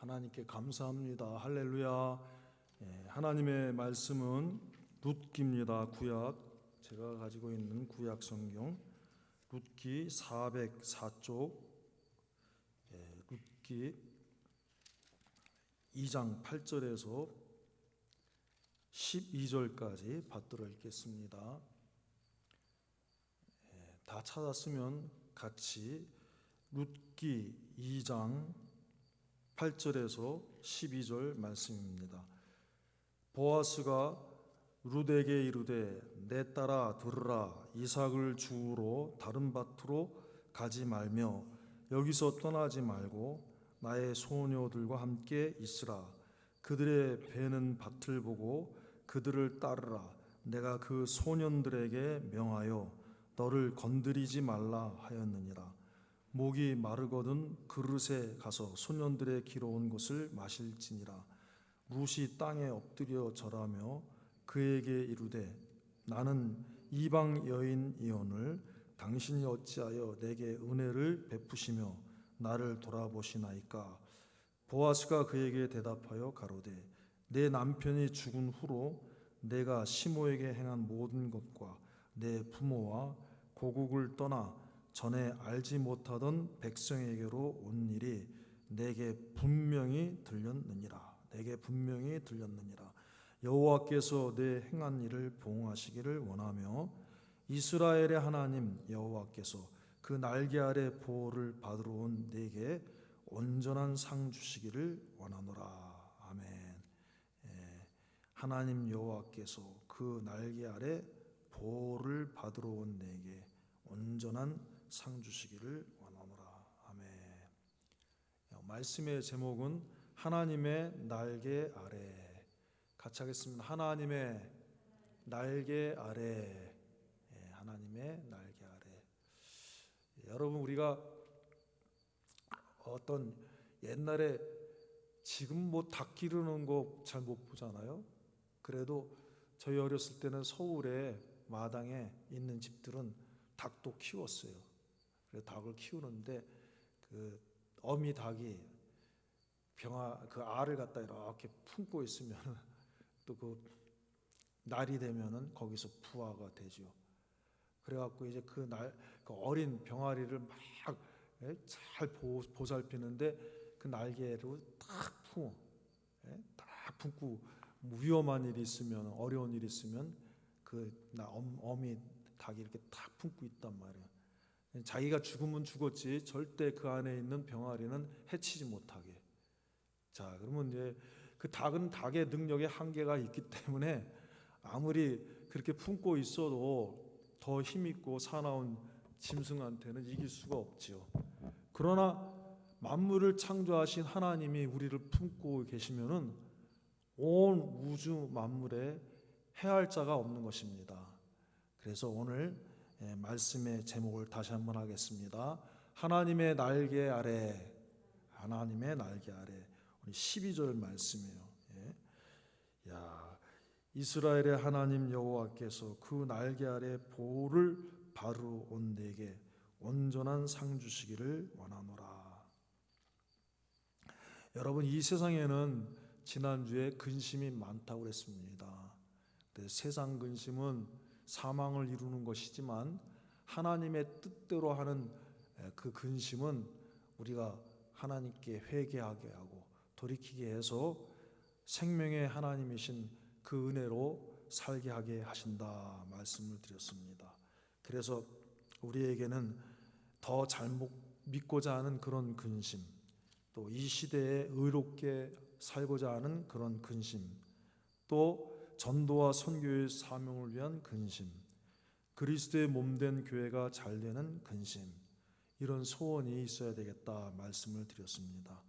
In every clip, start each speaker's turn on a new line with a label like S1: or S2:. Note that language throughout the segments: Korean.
S1: 하나님께 감사합니다. 할렐루야. 하나님의 말씀은 룻기입니다. 구약, 제가 가지고 있는 구약 성경 룻기 404쪽, 룻기 2장 8절에서 12절까지 받들어 읽겠습니다. 다 찾았으면 같이 룻기 2장 8절에서 12절 말씀입니다. 보아스가 룻에게 이르되 내 딸아 들으라. 이삭을 주우러 다른 밭으로 가지 말며 여기서 떠나지 말고 나의 소녀들과 함께 있으라. 그들의 베는 밭을 보고 그들을 따르라. 내가 그 소년들에게 명하여 너를 건드리지 말라 하였느니라. 목이 마르거든 그릇에 가서 소년들의 길어온 것을 마실지니라. 룻이 땅에 엎드려 절하며 그에게 이르되 나는 이방 여인이오늘 당신이 어찌하여 내게 은혜를 베푸시며 나를 돌아보시나이까. 보아스가 그에게 대답하여 가로되 내 남편이 죽은 후로 내가 시모에게 행한 모든 것과 내 부모와 고국을 떠나 전에 알지 못하던 백성에게로 온 일이 내게 분명히 들렸느니라. 내게 분명히 들렸느니라. 여호와께서 내 행한 일을 보응하시기를 원하며 이스라엘의 하나님 여호와께서 그 날개 아래 보호를 받으러 온 내게 온전한 상 주시기를 원하노라. 아멘. 하나님 여호와께서 그 날개 아래 보호를 받으러 온 내게 온전한 상 주시기를 원하노라. 아멘. 말씀의 제목은 하나님의 날개 아래. 같이 하겠습니다. 하나님의 날개 아래. 하나님의 날개 아래. 여러분, 우리가 어떤 옛날에 지금 뭐 닭 기르는 거 잘 못 보잖아요. 그래도 저희 어렸을 때는 서울에 마당에 있는 집들은 닭도 키웠어요. 그래서 닭을 키우는데 그 어미 닭이 그 알을 갖다 이렇게 품고 있으면 또 그 날이 되면은 거기서 부화가 되죠. 그래갖고 이제 그 어린 병아리를 막 잘 보살피는데 그 날개로 딱 품고 위험한 일이 있으면 어려운 일이 있으면 어미 닭이 이렇게 딱 품고 있단 말이에요. 자기가 죽으면 죽었지 절대 그 안에 있는 병아리는 해치지 못하게. 자, 그러면 이제 그 닭은 닭의 능력에 한계가 있기 때문에 아무리 그렇게 품고 있어도 더 힘있고 사나운 짐승한테는 이길 수가 없지요. 그러나 만물을 창조하신 하나님이 우리를 품고 계시면은 온 우주 만물에 해할 자가 없는 것입니다. 그래서 오늘 말씀의 제목을 다시 한번 하겠습니다. 하나님의 날개 아래. 하나님의 날개 아래. 우리 12절 말씀이에요. 이스라엘의 하나님 여호와께서 그 날개 아래 보호를 바로 온 내게 온전한 상 주시기를 원하노라. 여러분, 이 세상에는 지난주에 근심이 많다고 그랬습니다. 세상 근심은 사망을 이루는 것이지만 하나님의 뜻대로 하는 그 근심은 우리가 하나님께 회개하게 하고 돌이키게 해서 생명의 하나님이신 그 은혜로 살게 하게 하신다 말씀을 드렸습니다. 그래서 우리에게는 더 잘못 믿고자 하는 그런 근심, 또 이 시대에 의롭게 살고자 하는 그런 근심, 또 전도와 선교의 사명을 위한 근심, 그리스도의 몸된 교회가 잘 되는 근심, 이런 소원이 있어야 되겠다 말씀을 드렸습니다.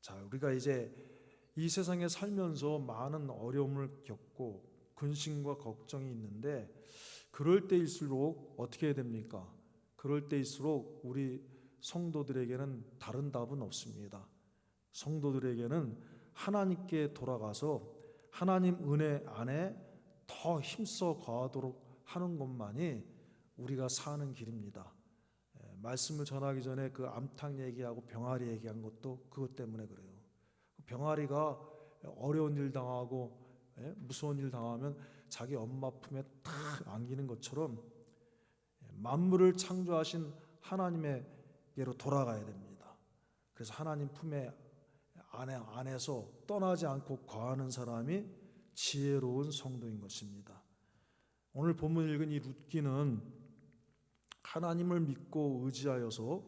S1: 자, 우리가 이제 이 세상에 살면서 많은 어려움을 겪고 근심과 걱정이 있는데 그럴 때일수록 어떻게 해야 됩니까? 그럴 때일수록 우리 성도들에게는 다른 답은 없습니다. 성도들에게는 하나님께 돌아가서 하나님 은혜 안에 더 힘써 거하도록 하는 것만이 우리가 사는 길입니다. 말씀을 전하기 전에 그 암탉 얘기하고 병아리 얘기한 것도 그것 때문에 그래요. 병아리가 어려운 일 당하고 무서운 일 당하면 자기 엄마 품에 탁 안기는 것처럼 만물을 창조하신 하나님에게로 돌아가야 됩니다. 그래서 하나님 품에 안에서 떠나지 않고 거하는 사람이 지혜로운 성도인 것입니다. 오늘 본문 읽은 이 룻기는 하나님을 믿고 의지하여서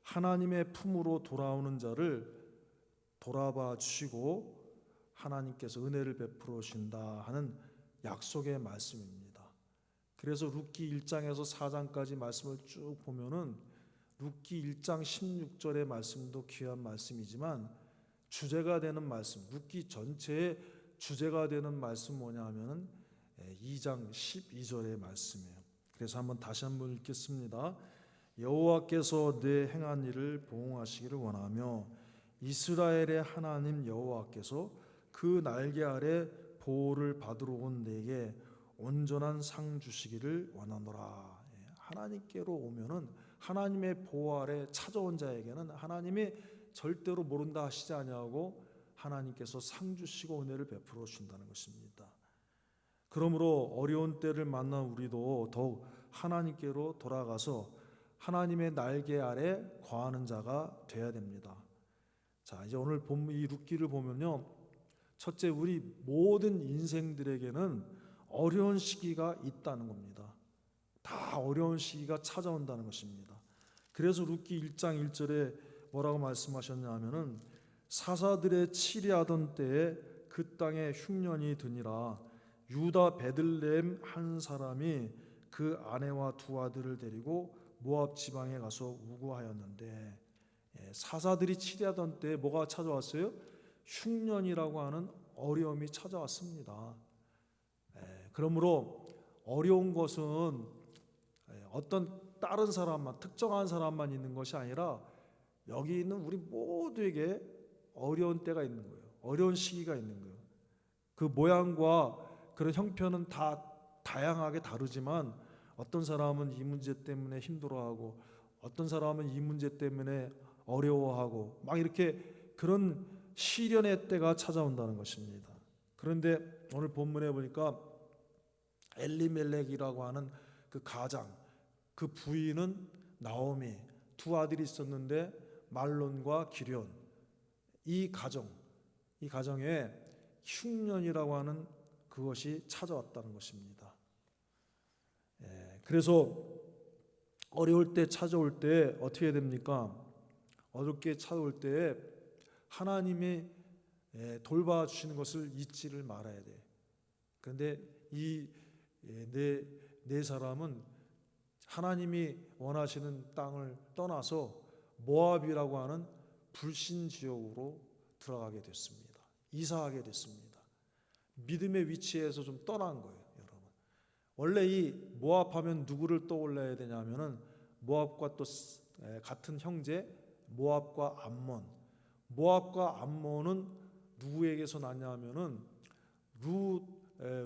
S1: 하나님의 품으로 돌아오는 자를 돌아봐 주시고 하나님께서 은혜를 베풀어 주신다 하는 약속의 말씀입니다. 그래서 룻기 1장에서 4장까지 말씀을 쭉 보면은 룻기 1장 16절의 말씀도 귀한 말씀이지만 주제가 되는 말씀, 룻기 전체의 주제가 되는 말씀 뭐냐 하면은 2장 12절의 말씀이에요. 그래서 다시 한번 읽겠습니다. 여호와께서 내 행한 일을 보응하시기를 원하며 이스라엘의 하나님 여호와께서 그 날개 아래 보호를 받으러 온 내게 온전한 상 주시기를 원하노라. 하나님께로 오면은 하나님의 보호 아래 찾아온 자에게는 하나님이 절대로 모른다 하시지 아니하고 하나님께서 상 주시고 은혜를 베풀어 주신다는 것입니다. 그러므로 어려운 때를 만난 우리도 더욱 하나님께로 돌아가서 하나님의 날개 아래 거하는 자가 되어야 됩니다. 자, 이제 오늘 이 룻기를 보면요, 첫째, 우리 모든 인생들에게는 어려운 시기가 있다는 겁니다. 다 어려운 시기가 찾아온다는 것입니다. 그래서 룻기 1장 1절에 뭐라고 말씀하셨냐 하면은 사사들의 치리하던 때에 그 땅에 흉년이 드니라. 유다 베들레헴 한 사람이 그 아내와 두 아들을 데리고 모압 지방에 가서 우고하였는데, 사사들이 치리하던 때에 뭐가 찾아왔어요? 흉년이라고 하는 어려움이 찾아왔습니다. 그러므로 어려운 것은 어떤 다른 사람만, 특정한 사람만 있는 것이 아니라 여기 있는 우리 모두에게 어려운 때가 있는 거예요. 어려운 시기가 있는 거예요. 그 모양과 그런 형편은 다 다양하게 다르지만 어떤 사람은 이 문제 때문에 힘들어하고 어떤 사람은 이 문제 때문에 어려워하고 막 이렇게 그런 시련의 때가 찾아온다는 것입니다. 그런데 오늘 본문에 보니까 엘리멜렉이라고 하는 그 가장, 그 부인은 나오미, 두 아들이 있었는데 말론과 기럨, 이 가정에 흉년이라고 하는 그것이 찾아왔다는 것입니다. 그래서 어려울 때 찾아올 때 어떻게 됩니까? 어렵게 찾아올 때 하나님이 돌봐주시는 것을 잊지를 말아야 돼. 그런데 이 네 사람은 하나님이 원하시는 땅을 떠나서 모압이라고 하는 불신 지역으로 들어가게 됐습니다. 이사하게 됐습니다. 믿음의 위치에서 좀 떠난 거예요, 여러분. 원래 이 모압하면 누구를 떠올려야 되냐면은 모압과 또 같은 형제 모압과 암몬. 모압과 암몬은 누구에게서 났냐면은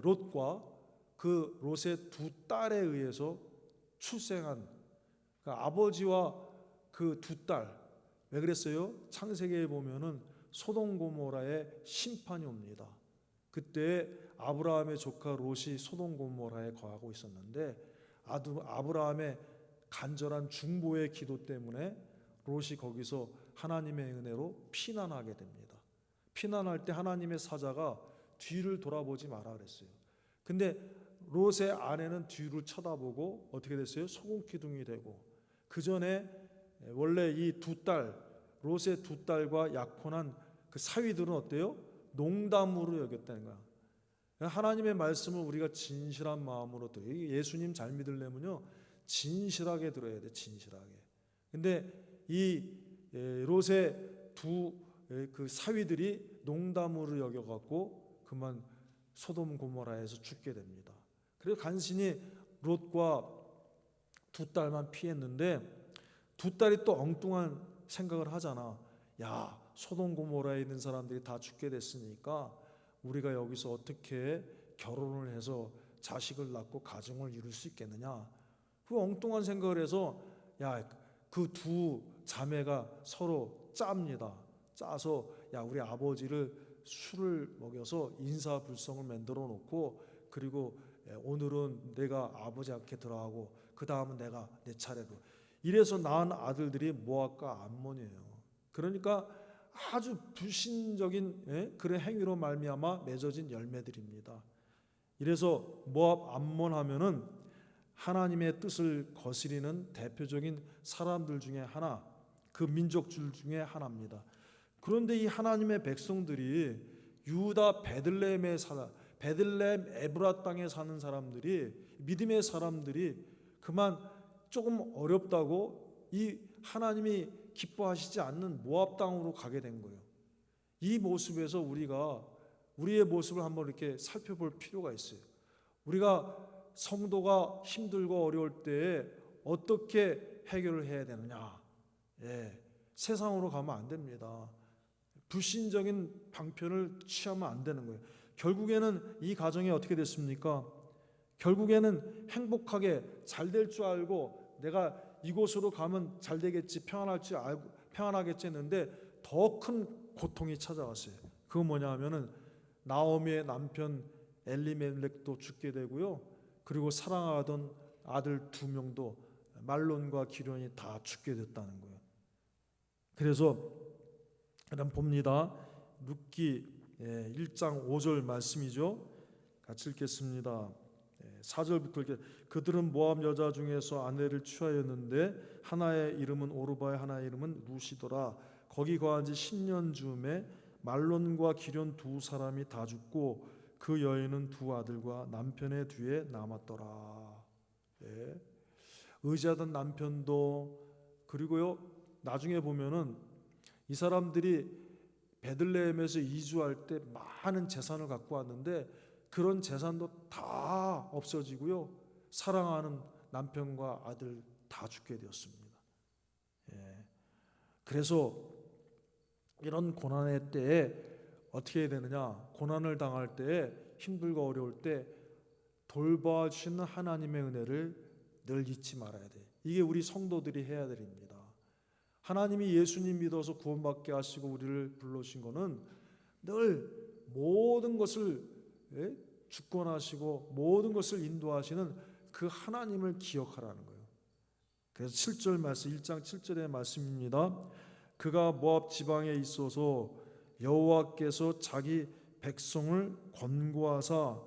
S1: 롯과 그 롯의 두 딸에 의해서 출생한, 그러니까 아버지와 그 두 딸. 왜 그랬어요? 창세기에 보면은 소돔 고모라의 심판이 옵니다. 그때 아브라함의 조카 롯이 소돔 고모라에 거하고 있었는데 아브라함의 간절한 중보의 기도 때문에 롯이 거기서 하나님의 은혜로 피난하게 됩니다. 피난할 때 하나님의 사자가 뒤를 돌아보지 마라 그랬어요. 근데 롯의 아내는 뒤를 쳐다보고 어떻게 됐어요? 소금기둥이 되고, 그 전에 원래 이 두 딸, 롯의 두 딸과 약혼한 그 사위들은 어때요? 농담으로 여겼다는 거야. 하나님의 말씀을 우리가 진실한 마음으로 들어요. 예수님 잘 믿으려면요, 진실하게 들어야 돼, 진실하게. 근데 이 롯의 두 그 사위들이 농담으로 여겨갖고 그만 소돔 고모라에서 죽게 됩니다. 그래서 간신히 롯과 두 딸만 피했는데 두 딸이 또 엉뚱한 생각을 하잖아. 야, 소돔 고모라에 있는 사람들이 다 죽게 됐으니까 우리가 여기서 어떻게 결혼을 해서 자식을 낳고 가정을 이룰 수 있겠느냐. 그 엉뚱한 생각을 해서 야, 그 두 자매가 서로 짭니다. 짜서 야 우리 아버지를 술을 먹여서 인사불성을 만들어 놓고 그리고 오늘은 내가 아버지한테 들어가고 그 다음은 내가 내 차례로 이래서 낳은 아들들이 모압과 암몬이에요. 그러니까 아주 불신적인 그런 행위로 말미암아 맺어진 열매들입니다. 이래서 모압 암몬 하면은 하나님의 뜻을 거스리는 대표적인 사람들 중에 하나, 그 민족줄 중에 하나입니다. 그런데 이 하나님의 백성들이 유다 베들레헴 에브라 땅에 사는 사람들이 믿음의 사람들이 그만 조금 어렵다고 이 하나님이 기뻐하시지 않는 모압 땅으로 가게 된 거예요. 이 모습에서 우리가 우리의 모습을 한번 이렇게 살펴볼 필요가 있어요. 우리가 성도가 힘들고 어려울 때에 어떻게 해결을 해야 되느냐? 세상으로 가면 안 됩니다. 불신적인 방편을 취하면 안 되는 거예요. 결국에는 이 가정이 어떻게 됐습니까? 결국에는 행복하게 잘 될 줄 알고 내가 이곳으로 가면 잘 되겠지, 평안할 줄 알고 평안하겠지 했는데 더 큰 고통이 찾아왔어요. 그건 뭐냐 하면은 나오미의 남편 엘리멜렉도 죽게 되고요. 그리고 사랑하던 아들 2명도 말론과 기련이 다 죽게 됐다는 거예요. 그래서 그럼 봅니다. 룻기 1장 5절 말씀이죠. 같이 읽겠습니다. 4절부터 이렇게 그들은 모압 여자 중에서 아내를 취하였는데 하나의 이름은 오르바의 하나의 이름은 루시더라. 거기 거한 지 10년 즈음에 말론과 기련 2사람이 다 죽고 그 여인은 2 아들과 남편의 뒤에 남았더라. 의지하던 남편도 그리고요 나중에 보면은 이 사람들이 베들레헴에서 이주할 때 많은 재산을 갖고 왔는데 그런 재산도 다 없어지고요. 사랑하는 남편과 아들 다 죽게 되었습니다. 그래서 이런 고난의 때에 어떻게 해야 되느냐? 고난을 당할 때에 힘들고 어려울 때 돌봐주시는 하나님의 은혜를 늘 잊지 말아야 돼. 이게 우리 성도들이 해야 될 일입니다. 하나님이 예수님 믿어서 구원받게 하시고 우리를 불러주신 거는 늘 모든 것을 주권하시고 모든 것을 인도하시는 그 하나님을 기억하라는 거예요. 그래서 7절 말씀 1장 7절의 말씀입니다. 그가 모압 지방에 있어서 여호와께서 자기 백성을 권고하사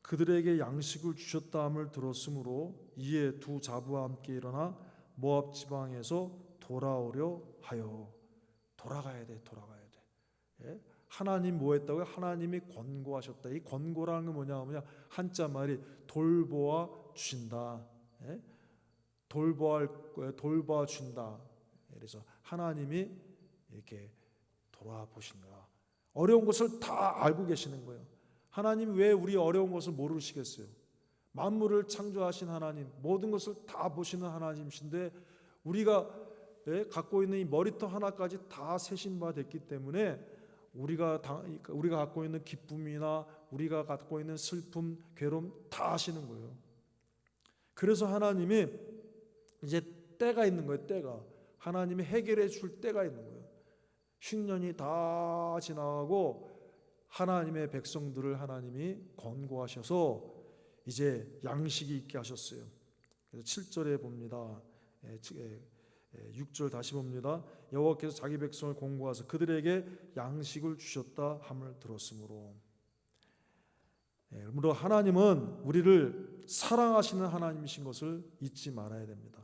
S1: 그들에게 양식을 주셨다함을 들었으므로 이에 2 자부와 함께 일어나 모압 지방에서 돌아오려 하여. 돌아가야 돼. 하나님 뭐 했다고요? 하나님이 권고하셨다. 이 권고라는 건 뭐냐? 한자 말이 돌보아 주신다. 돌봐 준다. 그래서 하나님이 이렇게 돌아보신다. 어려운 것을 다 알고 계시는 거예요. 하나님이 왜 우리 어려운 것을 모르시겠어요? 만물을 창조하신 하나님, 모든 것을 다 보시는 하나님이신데 우리가 갖고 있는 이 머리털 하나까지 다 세신 바 됐기 때문에 우리가 갖고 있는 기쁨이나 우리가 갖고 있는 슬픔, 괴로움 다 아시는 거예요. 그래서 하나님이 이제 때가 있는 거예요. 때가 하나님이 해결해 줄 때가 있는 거예요. 10년이 다 지나가고 하나님의 백성들을 하나님이 권고하셔서 이제 양식이 있게 하셨어요. 그래서 7절에 봅니다. 6절 다시 봅니다. 여호와께서 자기 백성을 권고하사 그들에게 양식을 주셨다 함을 들었으므로. 그러므로 하나님은 우리를 사랑하시는 하나님이신 것을 잊지 말아야 됩니다.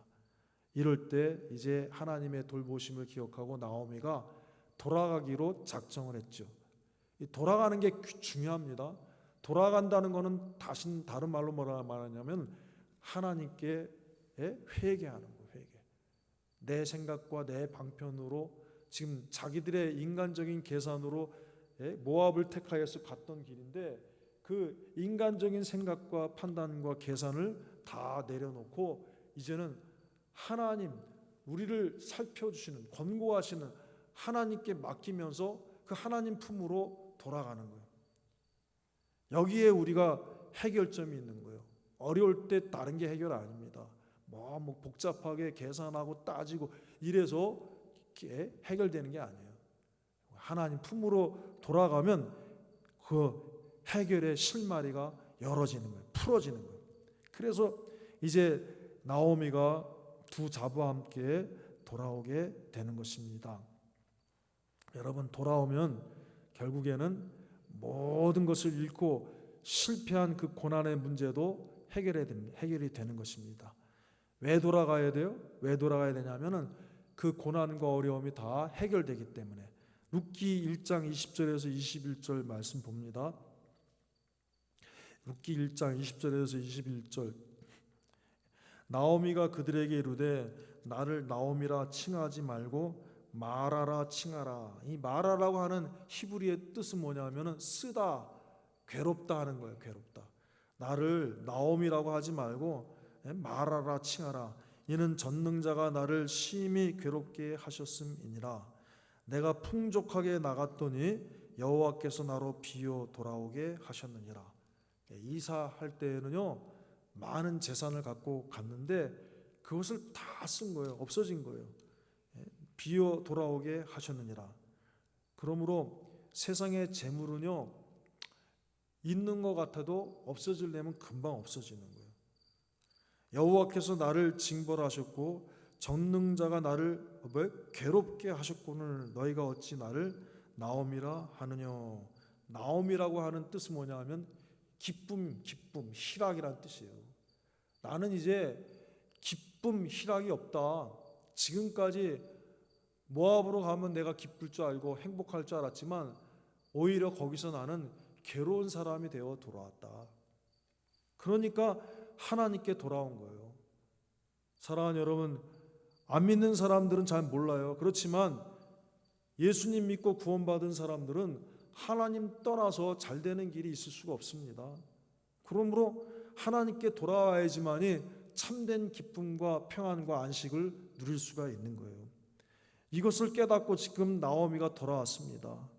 S1: 이럴 때 이제 하나님의 돌보심을 기억하고 나오미가 돌아가기로 작정을 했죠. 이 돌아가는 게 중요합니다. 돌아간다는 것은 다른 말로 뭐라 말하냐면 하나님께 회개하는 거예요. 내 생각과 내 방편으로 지금 자기들의 인간적인 계산으로 모압을 택하여서 갔던 길인데 그 인간적인 생각과 판단과 계산을 다 내려놓고 이제는 하나님, 우리를 살펴주시는 권고하시는 하나님께 맡기면서 그 하나님 품으로 돌아가는 거예요. 여기에 우리가 해결점이 있는 거예요. 어려울 때 다른 게 해결 아닙니다. 뭐 복잡하게 계산하고 따지고 이래서 해결되는 게 아니에요. 하나님 품으로 돌아가면 그 해결의 실마리가 열어지는 거예요. 풀어지는 거예요. 그래서 이제 나오미가 두 자부와 함께 돌아오게 되는 것입니다. 여러분, 돌아오면 결국에는 모든 것을 잃고 실패한 그 고난의 문제도 해결이 되는 것입니다. 왜 돌아가야 돼요? 왜 돌아가야 되냐면은 그 고난과 어려움이 다 해결되기 때문에. 룻기 1장 20절에서 21절 말씀 봅니다. 룻기 1장 20절에서 21절. 나오미가 그들에게 이르되 나를 나오미라 칭하지 말고 마라라 칭하라. 이 마라라고 하는 히브리의 뜻은 뭐냐면은 쓰다, 괴롭다 하는 거예요. 괴롭다. 나를 나오미라고 하지 말고 마라라 칭하라. 이는 전능자가 나를 심히 괴롭게 하셨음이니라. 내가 풍족하게 나갔더니 여호와께서 나로 비어 돌아오게 하셨느니라. 이사할 때에는요, 많은 재산을 갖고 갔는데 그것을 다 쓴 거예요. 없어진 거예요. 비어 돌아오게 하셨느니라. 그러므로 세상의 재물은요, 있는 것 같아도 없어지려면 금방 없어지는 거예요. 여호와께서 나를 징벌하셨고 전능자가 나를 괴롭게 하셨거늘 너희가 어찌 나를 나오미라 하느냐. 나오미라고 하는 뜻은 뭐냐 하면 기쁨, 희락이란 뜻이에요. 나는 이제 기쁨, 희락이 없다. 지금까지 모압으로 가면 내가 기쁠 줄 알고 행복할 줄 알았지만 오히려 거기서 나는 괴로운 사람이 되어 돌아왔다. 그러니까 하나님께 돌아온 거예요. 사랑하는 여러분, 안 믿는 사람들은 잘 몰라요. 그렇지만 예수님 믿고 구원받은 사람들은 하나님 떠나서 잘 되는 길이 있을 수가 없습니다. 그러므로 하나님께 돌아와야지만이 참된 기쁨과 평안과 안식을 누릴 수가 있는 거예요. 이것을 깨닫고 지금 나오미가 돌아왔습니다.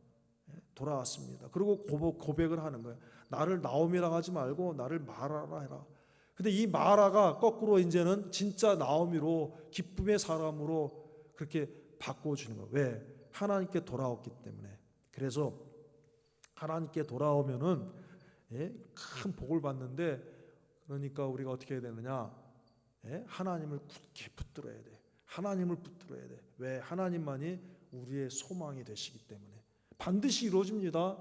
S1: 그리고 고백을 하는 거예요. 나를 나오미라 하지 말고 나를 마라라 해라. 근데 이 마라가 거꾸로 이제는 진짜 나오미로, 기쁨의 사람으로 그렇게 바꿔주는 거예요. 왜? 하나님께 돌아왔기 때문에. 그래서 하나님께 돌아오면은 큰 복을 받는데, 그러니까 우리가 어떻게 해야 되느냐? 하나님을 굳게 붙들어야 돼. 하나님을 붙들어야 돼. 왜? 하나님만이 우리의 소망이 되시기 때문에. 반드시 이루어집니다.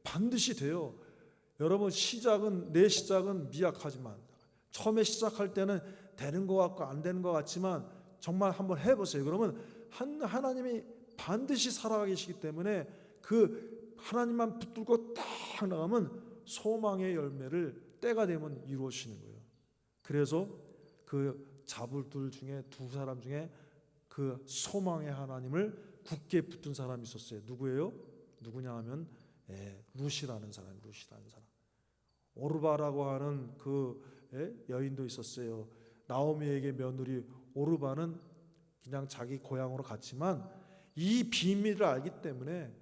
S1: 반드시 돼요. 여러분, 내 시작은 미약하지만 처음에 시작할 때는 되는 것 같고 안 되는 것 같지만 정말 한번 해보세요. 그러면 하나님이 반드시 살아가 계시기 때문에 그 하나님만 붙들고 딱 나가면 소망의 열매를 때가 되면 이루어지는 거예요. 그래서 그 자불들 중에 두 사람 중에 그 소망의 하나님을 굳게 붙든 사람이 있었어요. 누구예요? 누구냐 하면 룻이라는 사람. 오르바라고 하는 그 여인도 있었어요. 나오미에게 며느리 오르바는 그냥 자기 고향으로 갔지만 이 비밀을 알기 때문에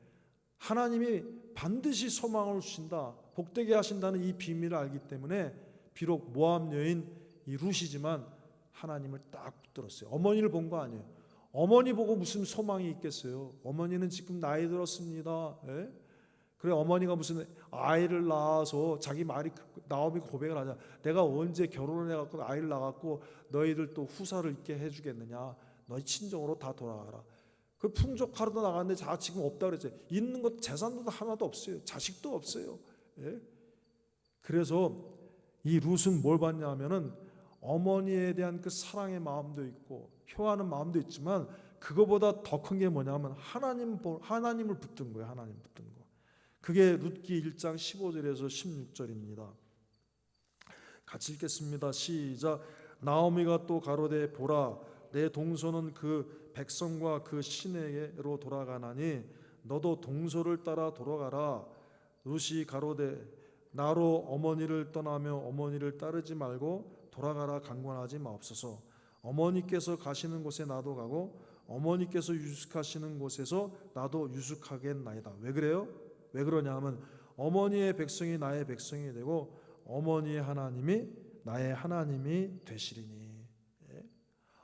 S1: 하나님이 반드시 소망을 주신다, 복되게 하신다는 이 비밀을 알기 때문에 비록 모압 여인 이 룻이지만 하나님을 딱 붙들었어요. 어머니를 본 거 아니에요. 어머니 보고 무슨 소망이 있겠어요. 어머니는 지금 나이 들었습니다. 그래, 어머니가 무슨 아이를 낳아서 자기 말이 나오미 고백을 하자. 내가 언제 결혼을 해갖고 아이를 낳았고 너희들 또 후사를 있게 해주겠느냐. 너희 친정으로 다 돌아가라. 그 풍족하러도 나갔는데 지금 없다 그랬어요. 있는 것 재산도 하나도 없어요. 자식도 없어요. 그래서 이 룻은 뭘 봤냐면은 어머니에 대한 그 사랑의 마음도 있고 효하는 마음도 있지만 그거보다 더 큰 게 뭐냐면 하나님을 붙든 거예요. 하나님 붙든 거. 그게 룻기 1장 15절에서 16절입니다. 같이 읽겠습니다. 시작. 나오미가 또 가로되 보라, 내 동서는 그 백성과 그 시내로 돌아가나니 너도 동서를 따라 돌아가라. 룻이 가로되 나로 어머니를 떠나며 어머니를 따르지 말고 돌아가라 강권하지 마옵소서. 어머니께서 가시는 곳에 나도 가고 어머니께서 유숙하시는 곳에서 나도 유숙하겠나이다. 왜 그래요? 왜 그러냐 하면 어머니의 백성이 나의 백성이 되고 어머니의 하나님이 나의 하나님이 되시리니.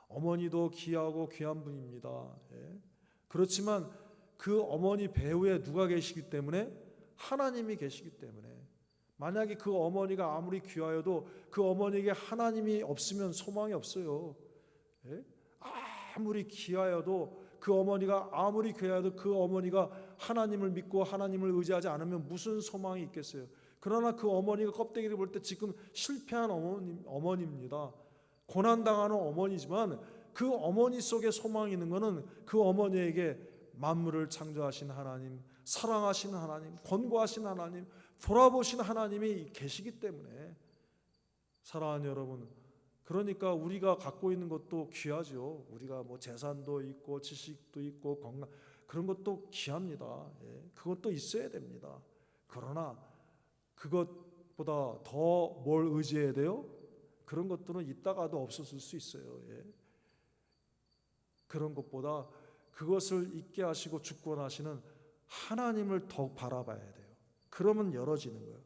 S1: 어머니도 귀하고 귀한 분입니다. 그렇지만 그 어머니 배후에 누가 계시기 때문에? 하나님이 계시기 때문에. 만약에 그 어머니가 아무리 귀하여도 그 어머니에게 하나님이 없으면 소망이 없어요. 예? 아무리 귀하여도 그 어머니가 아무리 귀하여도 그 어머니가 하나님을 믿고 하나님을 의지하지 않으면 무슨 소망이 있겠어요. 그러나 그 어머니가 껍데기를 볼 때 지금 실패한 어머니입니다. 고난당하는 어머니지만 그 어머니 속에 소망이 있는 것은 그 어머니에게 만물을 창조하신 하나님, 사랑하신 하나님, 권고하신 하나님, 돌아보신 하나님이 계시기 때문에. 사랑하는 여러분, 그러니까 우리가 갖고 있는 것도 귀하죠. 우리가 뭐 재산도 있고 지식도 있고 건강, 그런 것도 귀합니다. 예, 그것도 있어야 됩니다. 그러나 그것보다 더 뭘 의지해야 돼요? 그런 것들은 있다가도 없어질 수 있어요. 예. 그런 것보다 그것을 잊게 하시고 주권하시는 하나님을 더 바라봐야 돼요. 그러면 열어지는 거예요.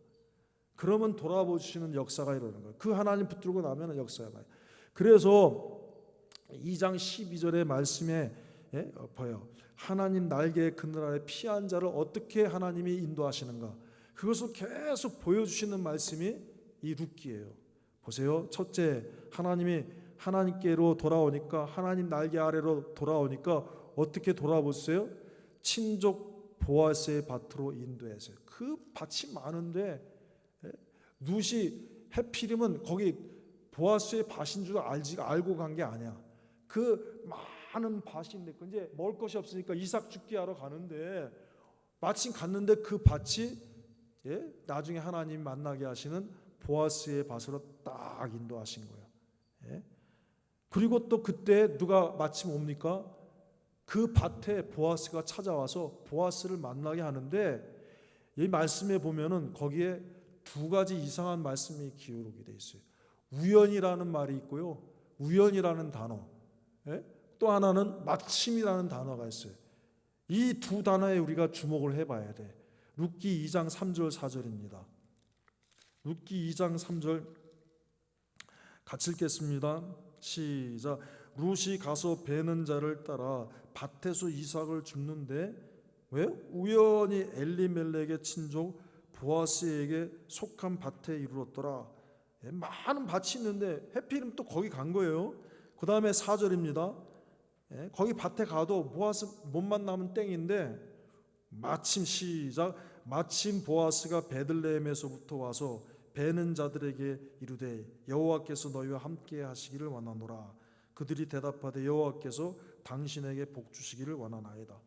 S1: 그러면 돌아보시는 역사가 일어나는 거예요. 그 하나님 붙들고 나면 역사가 나요. 그래서 2장 12절의 말씀에 보여. 하나님 날개의 그늘 아래 피한 자를 어떻게 하나님이 인도하시는가. 그것을 계속 보여주시는 말씀이 이 룻기예요. 보세요. 첫째, 하나님이 하나님께로 돌아오니까, 하나님 날개 아래로 돌아오니까 어떻게 돌아보세요? 친족 보아스의 밭으로 인도했어요. 그 밭이 많은데 룻이 해필이면 거기 보아스의 밭인 줄 알고 간 게 아니야. 그 많은 밭인데 이제 먹을 것이 없으니까 이삭 죽기 하러 가는데 마침 갔는데 그 밭이 나중에 하나님 만나게 하시는 보아스의 밭으로 딱 인도하신 거예요. 그리고 또 그때 누가 마침 옵니까? 그 밭에 보아스가 찾아와서 보아스를 만나게 하는데 이 말씀에 보면은 거기에 두 가지 이상한 말씀이 기록이 돼 있어요. 우연이라는 말이 있고요, 우연이라는 단어, 또 하나는 마침이라는 단어가 있어요. 이 두 단어에 우리가 주목을 해봐야 돼. 룻기 2장 3절 4절입니다. 룻기 2장 3절 같이 읽겠습니다. 시작. 룻이 가서 베는 자를 따라 밭에서 이삭을 줍는데 왜? 우연히 엘리멜렉의 친족 보아스에게 속한 밭에 이르렀더라. 많은 밭이 있는데 해필이면 또 거기 간 거예요. 그 다음에 4절입니다. 거기 밭에 가도 보아스 못 만나면 땡인데 마침 시작. 마침 보아스가 베들레헴에서부터 와서 베는 자들에게 이르되 여호와께서 너희와 함께 하시기를 원하노라. 그들이 대답하되 여호와께서 당신에게 복 주시기를 원하나이다.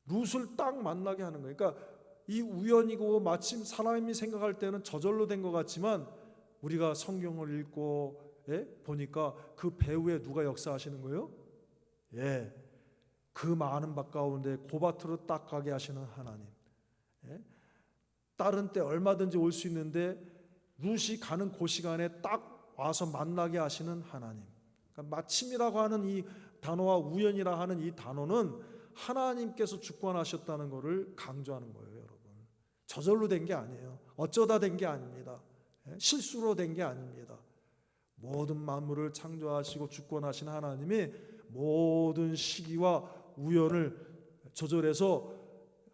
S1: 룻을 딱 만나게 하는 거예요. 그러니까 이 우연이고 마침 사람이 생각할 때는 저절로 된 것 같지만 우리가 성경을 읽고 보니까 그 배후에 누가 역사하시는 거예요? 그 많은 밭 가운데 고밭으로 딱 가게 하시는 하나님. 다른 때 얼마든지 올 수 있는데 룻이 가는 그 시간에 딱 와서 만나게 하시는 하나님. 그러니까 마침이라고 하는 이 단어와 우연이라 하는 이 단어는 하나님께서 주권하셨다는 것을 강조하는 거예요, 여러분. 저절로 된 게 아니에요. 어쩌다 된 게 아닙니다. 실수로 된 게 아닙니다. 모든 만물을 창조하시고 주권하신 하나님이 모든 시기와 우연을 조절해서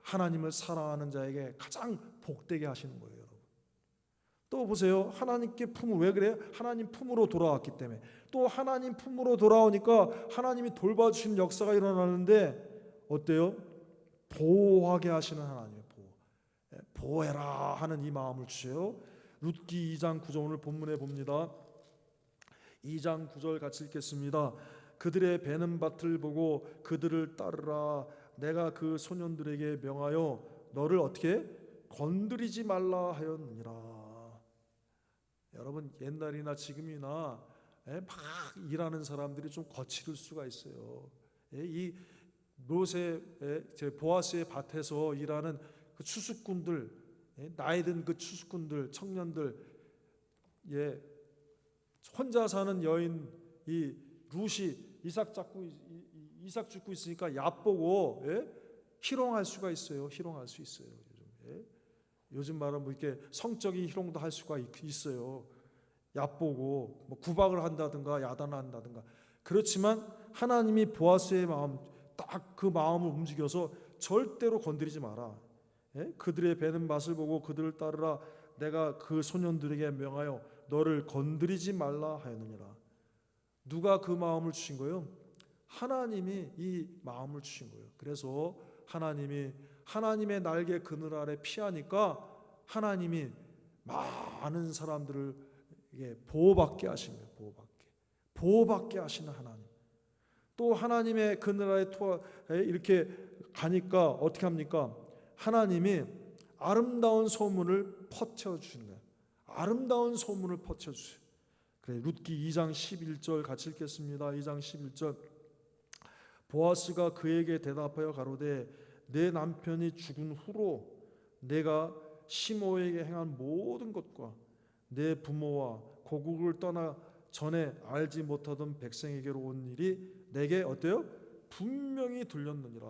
S1: 하나님을 사랑하는 자에게 가장 복되게 하시는 거예요, 여러분. 또 보세요. 하나님께 품을 왜 그래요? 하나님 품으로 돌아왔기 때문에. 또 하나님 품으로 돌아오니까 하나님이 돌봐주시는 역사가 일어나는데 어때요? 보호하게 하시는 하나님이에요. 보호해라 하는 이 마음을 주세요. 룻기 2장 9절 오늘 본문에 봅니다. 2장 9절 같이 읽겠습니다. 그들의 베는 밭을 보고 그들을 따르라. 내가 그 소년들에게 명하여 너를 어떻게 건드리지 말라 하였느니라. 여러분, 옛날이나 지금이나 막 일하는 사람들이 좀 거칠을 수가 있어요. 이 롯의 보아스의 밭에서 일하는 그 추수꾼들, 나이 든 그 추수꾼들, 청년들, 혼자 사는 여인 이 룻이 이삭 죽고 있으니까 얕보고 희롱할 수가 있어요. 희롱할 수 있어요. 요즘 말은 뭐 이렇게 성적인 희롱도 할 수가 있어요. 얕보고 뭐 구박을 한다든가 야단을 한다든가. 그렇지만 하나님이 보아스의 마음, 딱 그 마음을 움직여서 절대로 건드리지 마라. 그들의 배는 맛을 보고 그들을 따르라. 내가 그 소년들에게 명하여 너를 건드리지 말라 하였느니라. 누가 그 마음을 주신 거예요? 하나님이 이 마음을 주신 거예요. 그래서 하나님이 하나님의 날개 그늘 아래 피하니까 하나님이 많은 사람들을 보호받게 하신 거예요. 보호받게 하시는 하나님. 또 하나님의 그늘 아래 이렇게 가니까 어떻게 합니까? 하나님이 아름다운 소문을 퍼뜨려주시는 거예요. 아름다운 소문을 퍼뜨려주세요. 그래, 룻기 2장 11절 같이 읽겠습니다. 2장 11절. 보아스가 그에게 대답하여 가로되 내 남편이 죽은 후로 내가 시므에게 행한 모든 것과 내 부모와 고국을 떠나 전에 알지 못하던 백성에게로 온 일이 내게 어때요? 분명히 들렸느니라.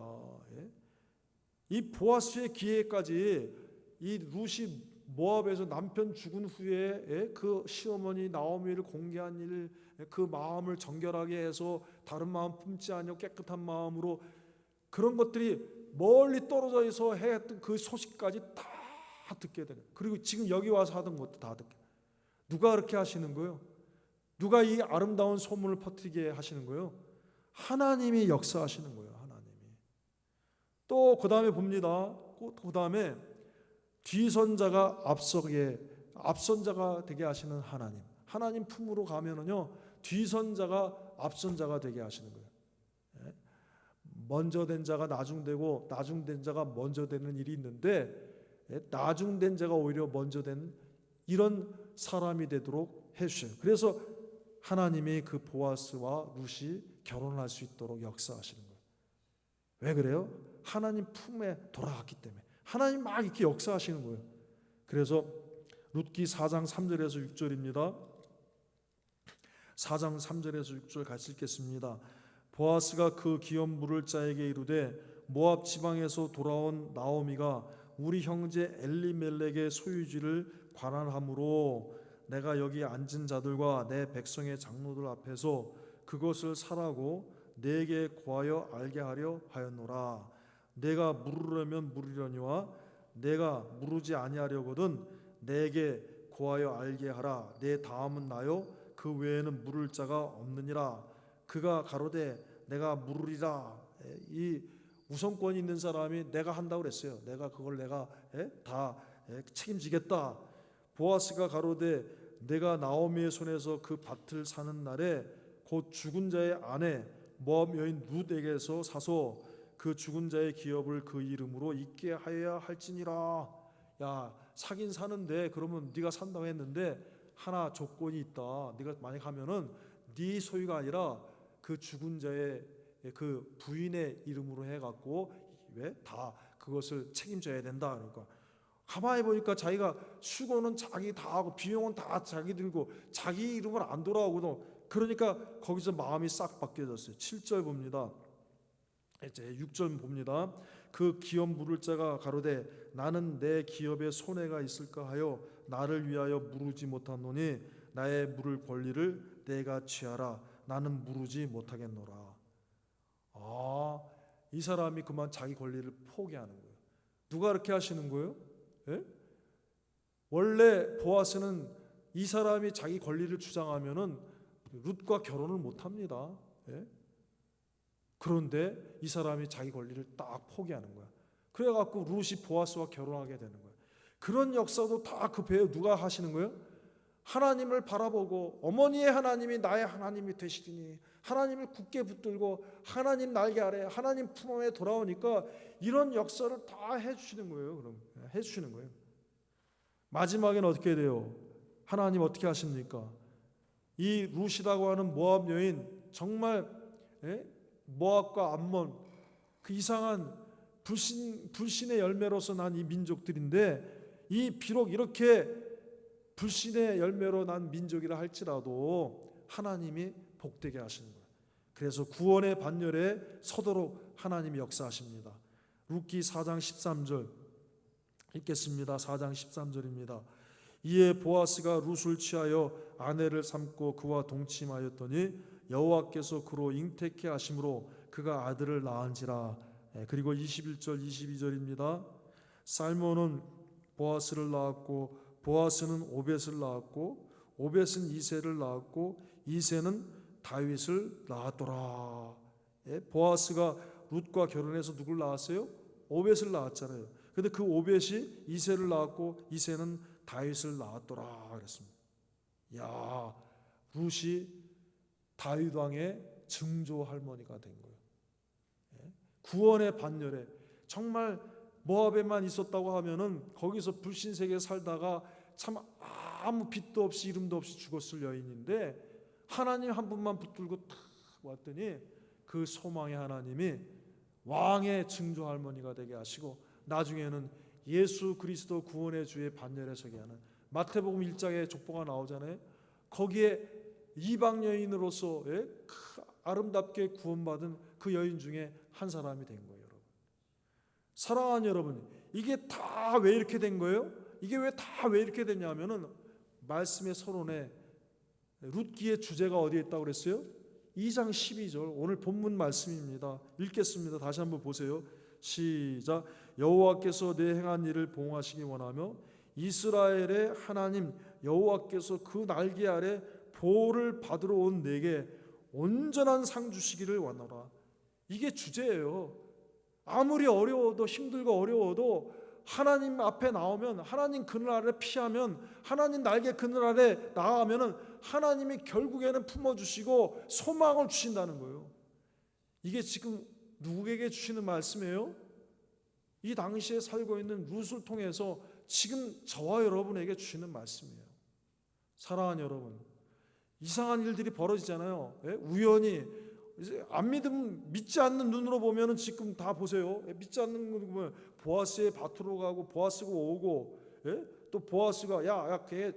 S1: 이 보아스의 기회까지 이 룻이 모압에서 남편 죽은 후에 그 시어머니 나오미를 공개한 일, 그 마음을 정결하게 해서 다른 마음 품지 아니하고 깨끗한 마음으로 그런 것들이 멀리 떨어져 있어 했던 그 소식까지 다 듣게 되는. 그리고 지금 여기 와서 하던 것도 다 듣게. 누가 그렇게 하시는 거예요? 누가 이 아름다운 소문을 퍼뜨리게 하시는 거예요? 하나님이 역사하시는 거예요. 하나님이. 또 그 다음에 봅니다. 그 다음에 뒤선자가 앞선자가 되게 하시는 하나님. 하나님 품으로 가면은요, 뒤선자가 앞선자가 되게 하시는 거예요. 먼저 된 자가 나중되고 나중된 자가 먼저 되는 일이 있는데 나중된 자가 오히려 먼저 된 이런 사람이 되도록 해주셔요. 그래서 하나님이 그 보아스와 룻이 결혼할 수 있도록 역사하시는 거예요. 왜 그래요? 하나님 품에 돌아갔기 때문에. 하나님 막 이렇게 역사하시는 거예요. 그래서 룻기 4장 3절에서 6절입니다. 4장 3절에서 6절 같이 읽겠습니다. 보아스가 그 기업 물을 자에게 이르되 모압 지방에서 돌아온 나오미가 우리 형제 엘리멜렉의 소유지를 관할함으로 내가 여기 앉은 자들과 내 백성의 장로들 앞에서 그것을 사라고 내게 구하여 알게 하려 하였노라. 내가 물으려면 물으려니와 내가 물으지 아니하려거든 내게 구하여 알게 하라. 내 다음은 나요 그 외에는 물을 자가 없느니라. 그가 가로되 내가 물으리라. 이 우선권이 있는 사람이 내가 한다고 그랬어요. 내가 그걸 내가 다 책임지겠다. 보아스가 가로되 내가 나오미의 손에서 그 밭을 사는 날에 곧 죽은 자의 아내 모압 여인 룻에게서 사서 그 죽은 자의 기업을 그 이름으로 있게 하여야 할지니라. 야, 사긴 사는데 그러면 네가 산다고 했는데 하나 조건이 있다. 네가 만약 하면은 네 소유가 아니라 그 죽은 자의 그 부인의 이름으로 해갖고 왜 다 그것을 책임져야 된다. 그러니까 가만히 보니까 자기가 수고는 자기 다 하고 비용은 다 자기 들고 자기 이름을 안 돌아오고 그러니까 거기서 마음이 싹 바뀌어졌어요. 7절 봅니다. 이제 6절 봅니다. 그 기업 물을 자가 가로되 나는 내 기업에 손해가 있을까 하여 나를 위하여 물으지 못하노니 나의 물을 권리를 내가 취하라. 나는 물으지 못하겠노라. 이 사람이 그만 자기 권리를 포기하는 거예요. 누가 그렇게 하시는 거예요? 원래 보아스는 이 사람이 자기 권리를 주장하면은 룻과 결혼을 못 합니다. 그런데 이 사람이 자기 권리를 딱 포기하는 거야. 그래갖고 룻이 보아스와 결혼하게 되는 거예요. 그런 역사도 다 그 배에 누가 하시는 거예요? 하나님을 바라보고 어머니의 하나님이 나의 하나님이 되시리니 하나님을 굳게 붙들고 하나님 날개 아래 하나님 품에 돌아오니까 이런 역사를 다 해주시는 거예요. 그럼 해주시는 거예요. 마지막에는 어떻게 돼요? 하나님 어떻게 하십니까? 이 룻이라고 하는 모압 여인 정말 모압과 암몬 그 이상한 불신의 열매로서 난 이 민족들인데 이 비록 이렇게 불신의 열매로 난 민족이라 할지라도 하나님이 복되게 하시는 거예요. 그래서 구원의 반열에 서도록 하나님이 역사하십니다. 룻기 4장 13절 읽겠습니다. 4장 13절입니다. 이에 보아스가 룻을 취하여 아내를 삼고 그와 동침하였더니 여호와께서 그로 잉태케 하심으로 그가 아들을 낳은지라. 그리고 21절 22절입니다. 살몬은 보아스를 낳았고 보아스는 오벳을 낳았고 오벳은 이새를 낳았고 이새는 다윗을 낳았더라. 보아스가 룻과 결혼해서 누굴 낳았어요? 오벳을 낳았잖아요. 근데 그 오벳이 이새를 낳았고 이새는 다윗을 낳았더라 그랬습니다. 야, 룻이 다윗 왕의 증조 할머니가 된 거예요. 구원의 반열에 정말 모압에만 있었다고 하면은 거기서 불신세계에 살다가 참 아무 빚도 없이 이름도 없이 죽었을 여인인데 하나님 한 분만 붙들고 탁 왔더니 그 소망의 하나님이 왕의 증조 할머니가 되게 하시고 나중에는 예수 그리스도 구원의 주의 반열에 서게 하는 마태복음 1장에 족보가 나오잖아요. 거기에 이방 여인으로서 아름답게 구원받은 그 여인 중에 한 사람이 된 거예요. 여러분, 사랑하는 여러분, 이게 다 왜 이렇게 된 거예요? 이게 왜 이렇게 됐냐면은 말씀의 서론에 룻기의 주제가 어디에 있다고 그랬어요? 2장 12절 오늘 본문 말씀입니다. 읽겠습니다. 다시 한번 보세요. 시작. 여호와께서 내 행한 일을 보응하시기 원하며 이스라엘의 하나님 여호와께서 그 날개 아래 보호를 받으러 온 내게 온전한 상 주시기를 원하라. 이게 주제예요. 아무리 어려워도 힘들고 어려워도 하나님 앞에 나오면 하나님 그늘 아래 피하면 하나님 날개 그늘 아래 나가면은 하나님이 결국에는 품어주시고 소망을 주신다는 거예요. 이게 지금 누구에게 주시는 말씀이에요? 이 당시에 살고 있는 룻을 통해서 지금 저와 여러분에게 주시는 말씀이에요. 사랑하는 여러분, 이상한 일들이 벌어지잖아요. 우연히 안 믿지 않는 눈으로 보면은 지금 다 보세요. 믿지 않는 눈으로 보면 보아스의 밭으로 가고 보아스가 오고 또 보아스가 야 걔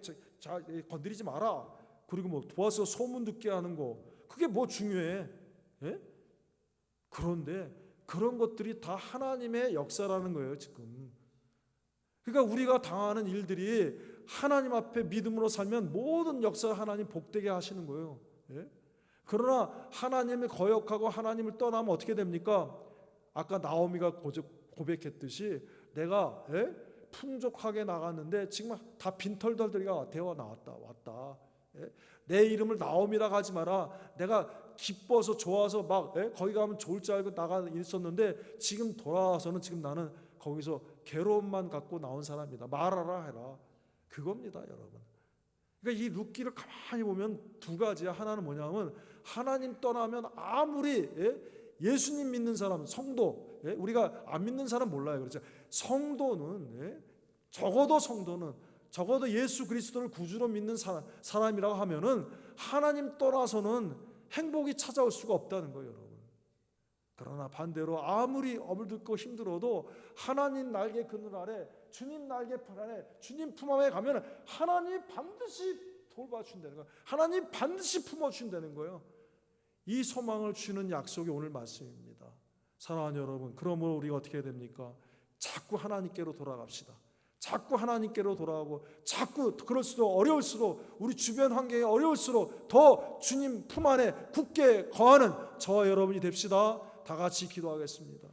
S1: 건드리지 마라. 그리고 뭐 보아스가 소문 듣게 하는 거 그게 뭐 중요해? 그런데 그런 것들이 다 하나님의 역사라는 거예요. 지금 그러니까 우리가 당하는 일들이 하나님 앞에 믿음으로 살면 모든 역사를 하나님 복되게 하시는 거예요. 그러나 하나님을 거역하고 하나님을 떠나면 어떻게 됩니까? 아까 나오미가 고백했듯이 내가 풍족하게 나갔는데 지금 다 빈털털들이가 되어 왔다. 내 이름을 나오미라 하지 마라. 내가 기뻐서 좋아서 막 거기 가면 좋을 줄 알고 나가 있었는데 지금 돌아와서는 지금 나는 거기서 괴로움만 갖고 나온 사람이다. 말하라 해라. 그겁니다, 여러분. 그러니까 이 룻기를 가만히 보면 두 가지야. 하나는 뭐냐면 하나님 떠나면 아무리 예수님 믿는 사람, 성도, 우리가 안 믿는 사람 몰라요. 그렇죠? 성도는 적어도 예수 그리스도를 구주로 믿는 사람이라고 하면은 하나님 떠나서는 행복이 찾아올 수가 없다는 거예요, 여러분. 그러나 반대로 아무리 어물듣고 힘들어도 하나님 날개 그늘 아래, 주님 날개 품 아래, 주님 품 안에 가면 하나님 반드시 돌봐준다는 거예요. 하나님 반드시 품어준다는 거예요. 이 소망을 주는 약속이 오늘 말씀입니다. 사랑하는 여러분, 그러므로 우리가 어떻게 해야 됩니까? 자꾸 하나님께로 돌아갑시다. 자꾸 하나님께로 돌아가고 자꾸 그럴수록 어려울수록 우리 주변 환경이 어려울수록 더 주님 품 안에 굳게 거하는 저와 여러분이 됩시다. 다 같이 기도하겠습니다.